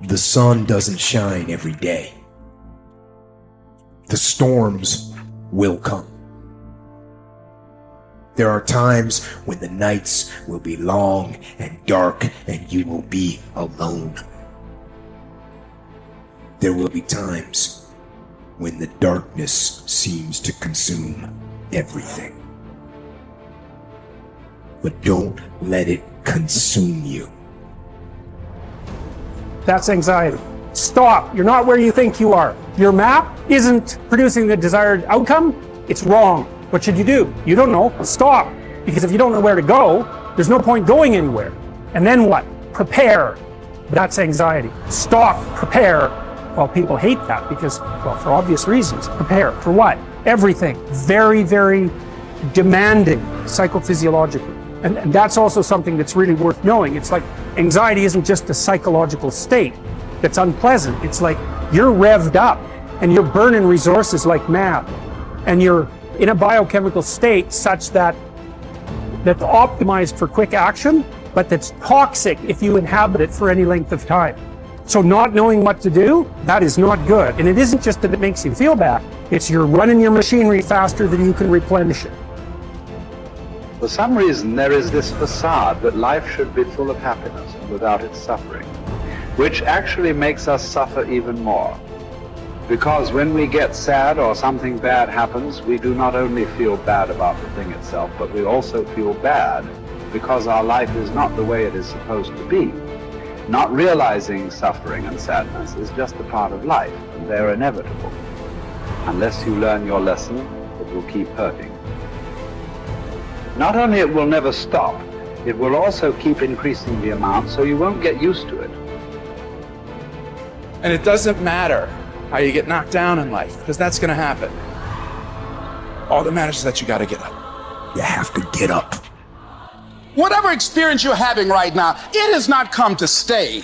The sun doesn't shine every day. The storms will come. There are times when the nights will be long and dark and you will be alone. There will be times when the darkness seems to consume everything. But don't let it consume you. That's anxiety. Stop. You're not where you think you are. Your map isn't producing the desired outcome. It's wrong. What should you do? You don't know. Stop. Because if you don't know where to go, there's no point going anywhere. And then what? Prepare. That's anxiety. Stop. Prepare. Well, people hate that because, well, for obvious reasons. Prepare. For what? Everything. Very, very demanding psychophysiologically. And that's also something that's really worth knowing. It's like anxiety isn't just a psychological state that's unpleasant. It's like you're revved up and you're burning resources like mad. And you're in a biochemical state such that's optimized for quick action, but that's toxic if you inhabit it for any length of time. So not knowing what to do, that is not good. And it isn't just that it makes you feel bad. It's you're running your machinery faster than you can replenish it. For some reason, there is this facade that life should be full of happiness and without its suffering, which actually makes us suffer even more. Because when we get sad or something bad happens, we do not only feel bad about the thing itself, but we also feel bad because our life is not the way it is supposed to be. Not realizing suffering and sadness is just a part of life, and they're inevitable. Unless you learn your lesson, it will keep hurting. Not only it will never stop, it will also keep increasing the amount, so you won't get used to it. And it doesn't matter how you get knocked down in life, because that's going to happen. All that matters is that you got to get up. You have to get up. Whatever experience you're having right now, it has not come to stay.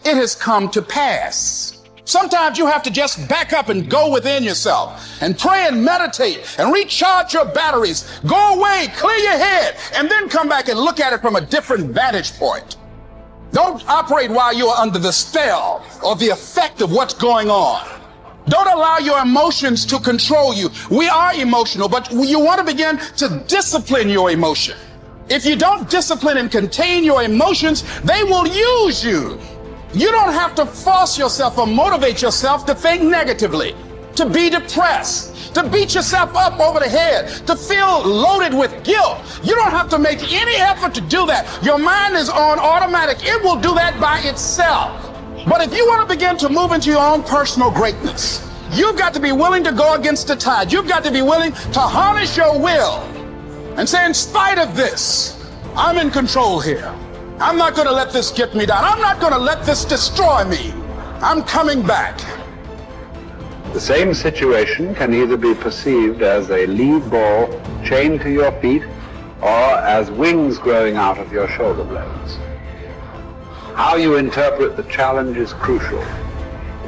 It has come to pass. Sometimes you have to just back up and go within yourself and pray and meditate and recharge your batteries. Go away, clear your head, and then come back and look at it from a different vantage point. Don't operate while you are under the spell or the effect of what's going on. Don't allow your emotions to control you. We are emotional, but you want to begin to discipline your emotion. If you don't discipline and contain your emotions, they will use you. You don't have to force yourself or motivate yourself to think negatively, to be depressed, to beat yourself up over the head, to feel loaded with guilt. You don't have to make any effort to do that. Your mind is on automatic. It will do that by itself. But if you want to begin to move into your own personal greatness, you've got to be willing to go against the tide. You've got to be willing to harness your will and say, in spite of this, I'm in control here. I'm not going to let this get me down. I'm not going to let this destroy me. I'm coming back. The same situation can either be perceived as a lead ball chained to your feet or as wings growing out of your shoulder blades. How you interpret the challenge is crucial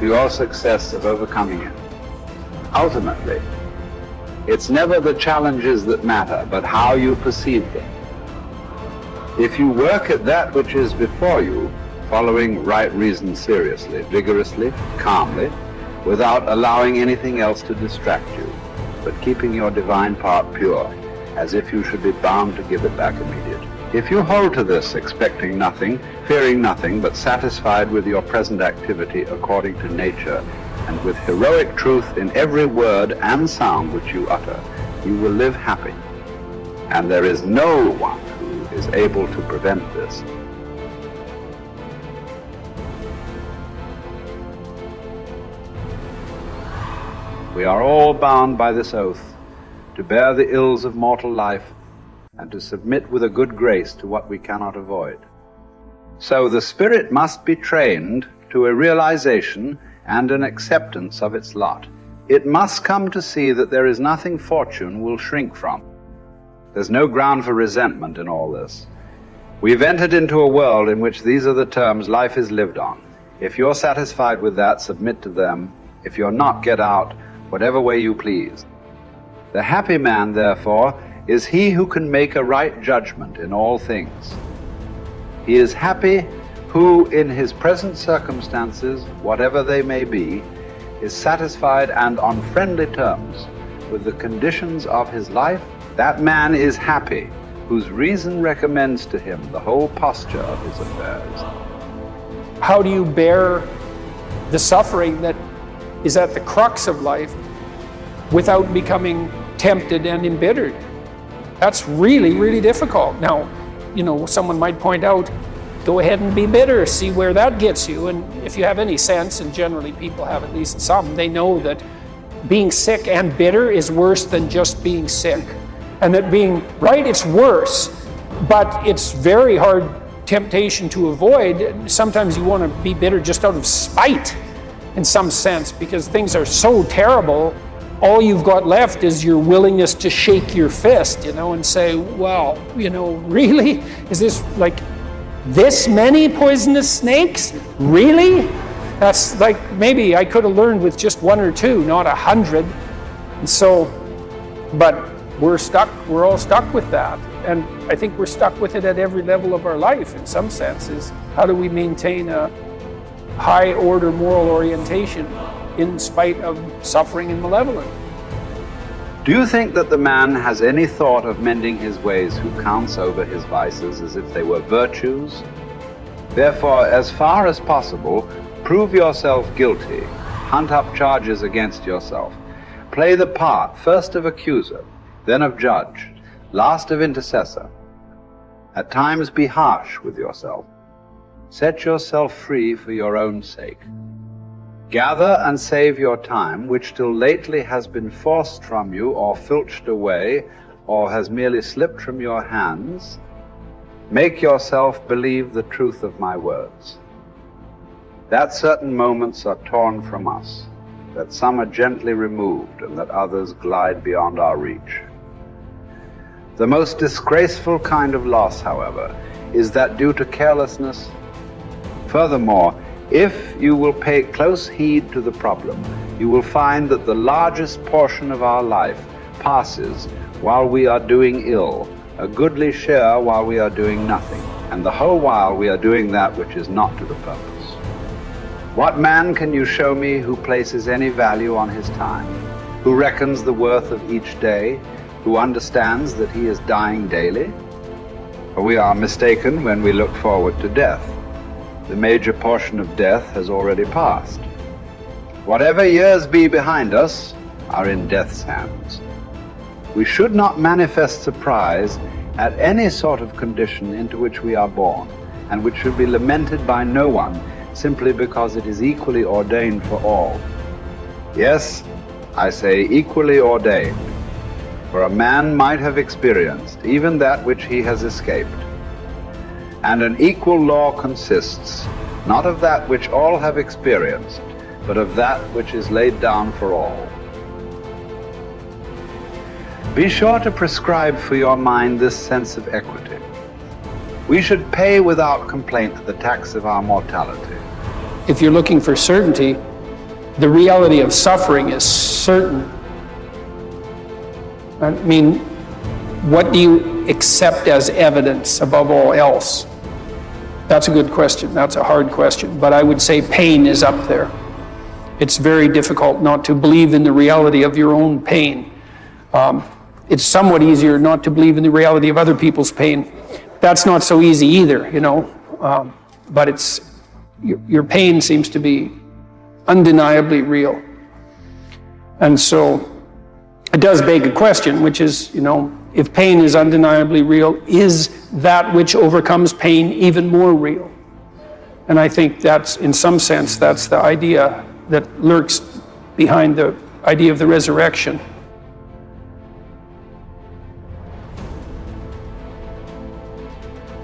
to your success of overcoming it. Ultimately, it's never the challenges that matter, but how you perceive them. If you work at that which is before you, following right reason seriously, vigorously, calmly, without allowing anything else to distract you, but keeping your divine part pure, as if you should be bound to give it back immediately. If you hold to this, expecting nothing, fearing nothing, but satisfied with your present activity according to nature, and with heroic truth in every word and sound which you utter, you will live happy. And there is no one who is able to prevent this. We are all bound by this oath to bear the ills of mortal life and to submit with a good grace to what we cannot avoid. So the spirit must be trained to a realization and an acceptance of its lot. It must come to see that there is nothing fortune will shrink from. There's no ground for resentment in all this. We've entered into a world in which these are the terms life is lived on. If you're satisfied with that, submit to them. If you're not, get out, whatever way you please. The happy man, therefore, is he who can make a right judgment in all things. He is happy who in his present circumstances, whatever they may be, is satisfied and on friendly terms with the conditions of his life, that man is happy, whose reason recommends to him the whole posture of his affairs. How do you bear the suffering that is at the crux of life without becoming tempted and embittered? That's really, really difficult. Now, someone might point out, go ahead and be bitter, see where that gets you. And if you have any sense, and generally people have at least some, they know that being sick and bitter is worse than just being sick. And that being right, it's worse, but it's very hard temptation to avoid. Sometimes you want to be bitter just out of spite in some sense, because things are so terrible. All you've got left is your willingness to shake your fist, and say, well, really? Is this like this many poisonous snakes? Really? That's like, maybe I could have learned with just one or two, not 100. And so, but we're all stuck with that. And I think we're stuck with it at every level of our life in some senses. How do we maintain a high order moral orientation in spite of suffering and malevolence? Do you think that the man has any thought of mending his ways who counts over his vices as if they were virtues? Therefore, as far as possible, prove yourself guilty, hunt up charges against yourself, play the part first of accuser, then of judge, last of intercessor. At times be harsh with yourself. Set yourself free for your own sake. Gather and save your time, which till lately has been forced from you or filched away, or has merely slipped from your hands. Make yourself believe the truth of my words, that certain moments are torn from us, that some are gently removed, and that others glide beyond our reach. The most disgraceful kind of loss, however, is that due to carelessness. Furthermore, if you will pay close heed to the problem, you will find that the largest portion of our life passes while we are doing ill, a goodly share while we are doing nothing, and the whole while we are doing that which is not to the purpose. What man can you show me who places any value on his time, who reckons the worth of each day, who understands that he is dying daily? For we are mistaken when we look forward to death. The major portion of death has already passed. Whatever years be behind us are in death's hands. We should not manifest surprise at any sort of condition into which we are born, and which should be lamented by no one, simply because it is equally ordained for all. Yes, I say equally ordained, for a man might have experienced even that which he has escaped. And an equal law consists not of that which all have experienced, but of that which is laid down for all. Be sure to prescribe for your mind this sense of equity. We should pay without complaint the tax of our mortality. If you're looking for certainty, the reality of suffering is certain. I mean, what do you accept as evidence above all else? That's a good question. That's a hard question. But I would say pain is up there. It's very difficult not to believe in the reality of your own pain. It's somewhat easier not to believe in the reality of other people's pain. That's not so easy either, but it's your pain seems to be undeniably real. And so it does beg a question, which is, if pain is undeniably real, is that which overcomes pain even more real? And I think that's, in some sense, that's the idea that lurks behind the idea of the resurrection.